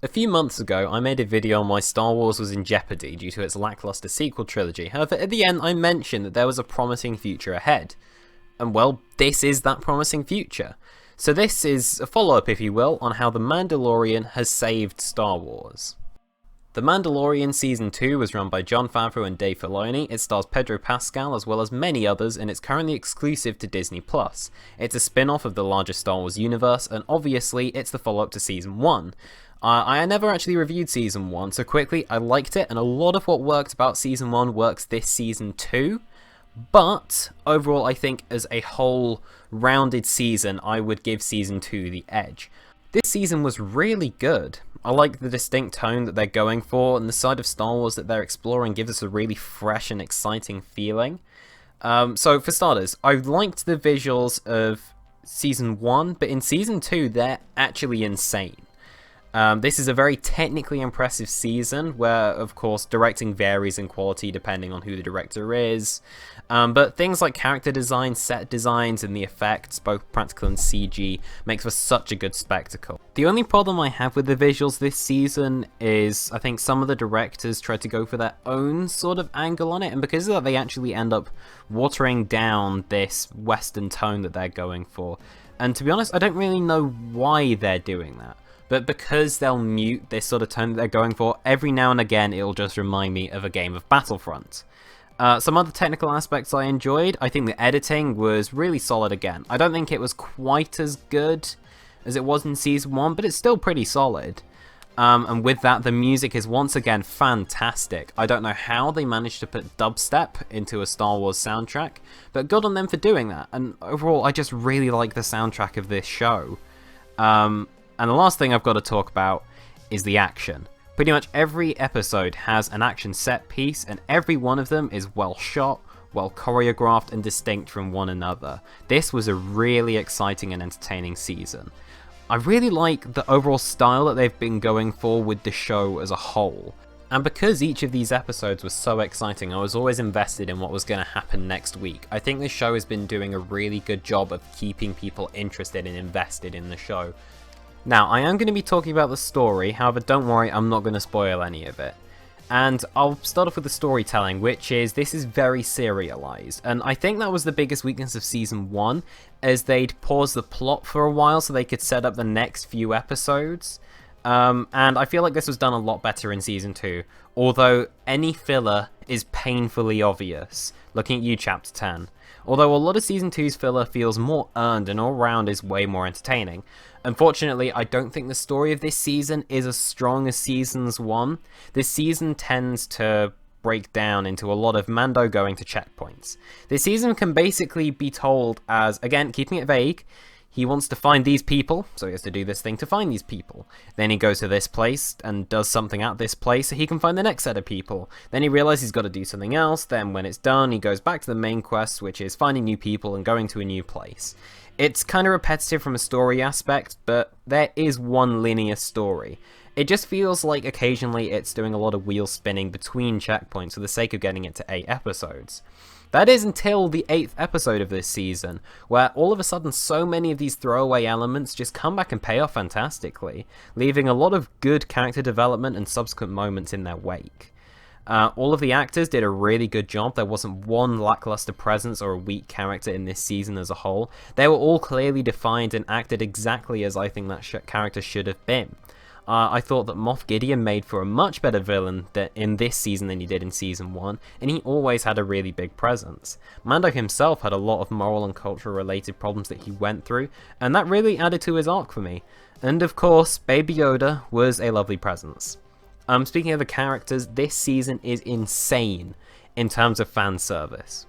A few months ago, I made a video on why Star Wars was in jeopardy due to its lackluster sequel trilogy. However, at the end, I mentioned that there was a promising future ahead. And well, this is that promising future. So this is a follow-up, if you will, on how The Mandalorian has saved Star Wars. The Mandalorian Season 2 was run by Jon Favreau and Dave Filoni. It stars Pedro Pascal as well as many others, and it's currently exclusive to Disney+. It's a spin-off of the larger Star Wars universe, and obviously it's the follow-up to Season 1. I never actually reviewed Season 1, so quickly, I liked it, and a lot of what worked about Season 1 works this Season 2. But overall, I think as a whole rounded season, I would give Season 2 the edge. This season was really good. I like the distinct tone that they're going for, and the side of Star Wars that they're exploring gives us a really fresh and exciting feeling. So for starters, I liked the visuals of Season 1, but in Season 2, they're actually insane. This is a very technically impressive season where, of course, directing varies in quality depending on who the director is, but things like character design, set designs, and the effects, both practical and CG, makes for such a good spectacle. The only problem I have with the visuals this season is I think some of the directors tried to go for their own sort of angle on it, and because of that they actually end up watering down this Western tone that they're going for. And to be honest, I don't really know why they're doing that. But because they'll mute this sort of tone that they're going for, every now and again it'll just remind me of a game of Battlefront. Some other technical aspects I enjoyed. I think the editing was really solid again. I don't think it was quite as good as it was in Season 1, but it's still pretty solid. And with that, the music is once again fantastic. I don't know how they managed to put dubstep into a Star Wars soundtrack, but good on them for doing that. And overall, I just really like the soundtrack of this show. And the last thing I've got to talk about is the action. Pretty much every episode has an action set piece, and every one of them is well shot, well choreographed, and distinct from one another. This was a really exciting and entertaining season. I really like the overall style that they've been going for with the show as a whole. And because each of these episodes was so exciting, I was always invested in what was going to happen next week. I think the show has been doing a really good job of keeping people interested and invested in the show. Now, I am going to be talking about the story, however don't worry, I'm not going to spoil any of it. And I'll start off with the storytelling, which is, this is very serialized, and I think that was the biggest weakness of Season 1, as they'd pause the plot for a while so they could set up the next few episodes. And I feel like this was done a lot better in Season 2, although any filler is painfully obvious, looking at you Chapter 10. Although a lot of Season 2's filler feels more earned and all round is way more entertaining. Unfortunately, I don't think the story of this season is as strong as Season's 1. This season tends to break down into a lot of Mando going to checkpoints. This season can basically be told as, again, keeping it vague, he wants to find these people, so he has to do this thing to find these people. Then he goes to this place and does something at this place so he can find the next set of people. Then he realizes he's got to do something else, then when it's done, he goes back to the main quest, which is finding new people and going to a new place. It's kind of repetitive from a story aspect, but there is one linear story. It just feels like occasionally it's doing a lot of wheel spinning between checkpoints for the sake of getting it to 8 episodes. That is until the 8th episode of this season, where all of a sudden so many of these throwaway elements just come back and pay off fantastically, leaving a lot of good character development and subsequent moments in their wake. All of the actors did a really good job. There wasn't one lackluster presence or a weak character in this season as a whole. They were all clearly defined and acted exactly as I think that character should have been. I thought that Moff Gideon made for a much better villain in this season than he did in Season 1, and he always had a really big presence. Mando himself had a lot of moral and cultural related problems that he went through, and that really added to his arc for me. And of course, Baby Yoda was a lovely presence. Speaking of the characters, this season is insane in terms of fan service.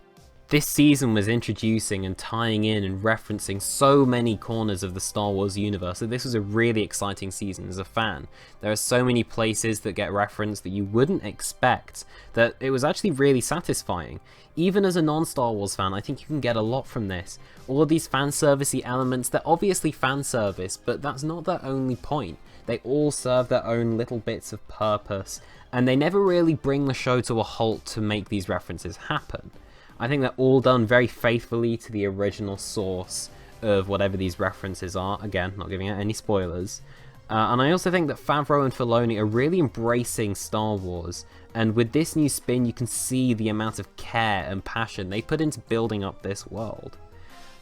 This season was introducing and tying in and referencing so many corners of the Star Wars universe, so this was a really exciting season as a fan. There are so many places that get referenced that you wouldn't expect, that it was actually really satisfying. Even as a non-Star Wars fan, I think you can get a lot from this. All of these fan servicey elements, they're obviously fan service, but that's not their only point. They all serve their own little bits of purpose, and they never really bring the show to a halt to make these references happen. I think they're all done very faithfully to the original source of whatever these references are. Again, not giving out any spoilers. And I also think that Favreau and Filoni are really embracing Star Wars, and with this new spin you can see the amount of care and passion they put into building up this world.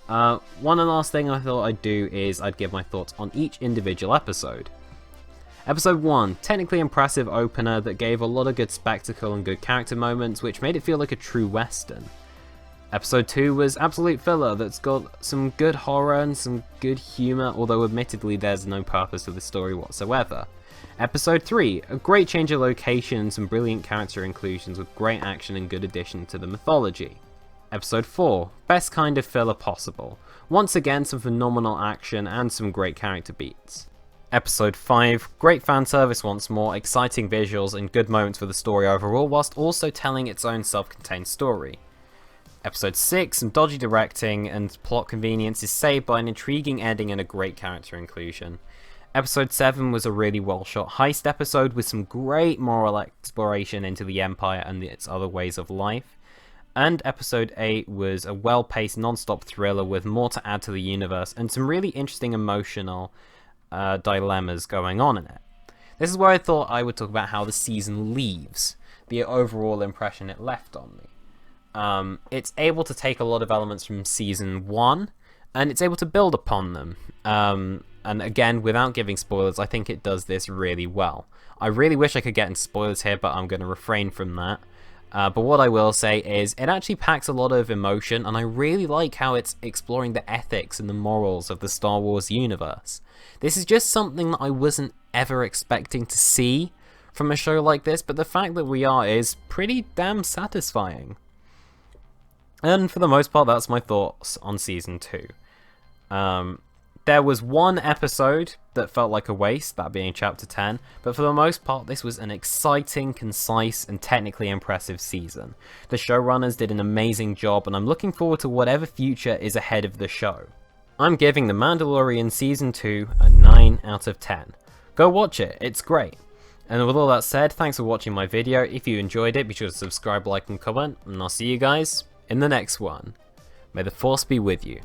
One last thing I thought I'd do is I'd give my thoughts on each individual episode. Episode 1, technically impressive opener that gave a lot of good spectacle and good character moments, which made it feel like a true western. Episode 2 was absolute filler that's got some good horror and some good humour, although admittedly there's no purpose to the story whatsoever. Episode 3, a great change of location and some brilliant character inclusions with great action and good addition to the mythology. Episode 4, best kind of filler possible. Once again some phenomenal action and some great character beats. Episode 5, great fan service once more, exciting visuals and good moments for the story overall, whilst also telling its own self-contained story. Episode 6, some dodgy directing and plot convenience is saved by an intriguing ending and a great character inclusion. Episode 7 was a really well shot heist episode with some great moral exploration into the Empire and its other ways of life. And Episode 8 was a well-paced non-stop thriller with more to add to the universe and some really interesting emotional dilemmas going on in it. This is where I thought I would talk about how the season leaves, the overall impression it left on me. It's able to take a lot of elements from season 1 and it's able to build upon them. And again, without giving spoilers, I think it does this really well. I really wish I could get into spoilers here, but I'm going to refrain from that. But what I will say is it actually packs a lot of emotion, and I really like how it's exploring the ethics and the morals of the Star Wars universe. This is just something that I wasn't ever expecting to see from a show like this, but the fact that we are is pretty damn satisfying. And for the most part, that's my thoughts on Season 2. There was one episode that felt like a waste, that being Chapter 10, but for the most part this was an exciting, concise, and technically impressive season. The showrunners did an amazing job, and I'm looking forward to whatever future is ahead of the show. I'm giving The Mandalorian Season 2 a 9 out of 10. Go watch it, it's great. And with all that said, thanks for watching my video. If you enjoyed it, be sure to subscribe, like, and comment, and I'll see you guys in the next one. May the Force be with you.